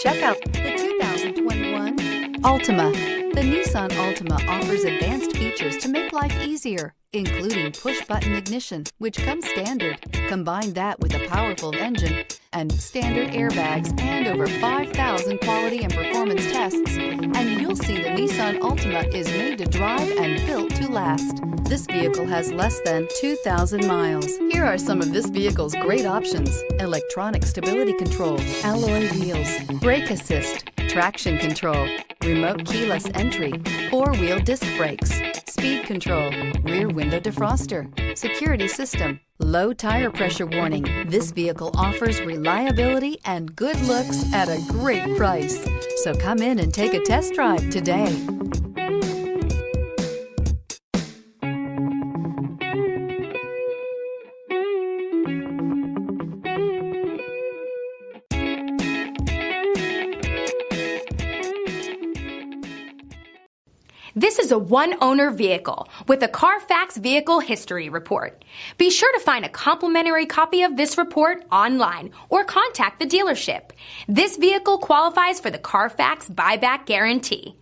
Check out the 2021 Altima. The Nissan Altima offers advanced features to make life easier, including push-button ignition, which comes standard. Combine that with a powerful engine and standard airbags and over 5,000 quality and performance tests, and you'll see the Nissan Altima is made to drive and built to last. This vehicle has less than 2,000 miles. Here are some of this vehicle's great options: electronic stability control, alloy wheels, brake assist, traction control, remote keyless entry, four-wheel disc brakes, speed control, rear window defroster, security system, low tire pressure warning. This vehicle offers reliability and good looks at a great price. So come in and take a test drive today. This is a one-owner vehicle with a CARFAX Vehicle History Report. Be sure to find a complimentary copy of this report online or contact the dealership. This vehicle qualifies for the CARFAX Buyback Guarantee.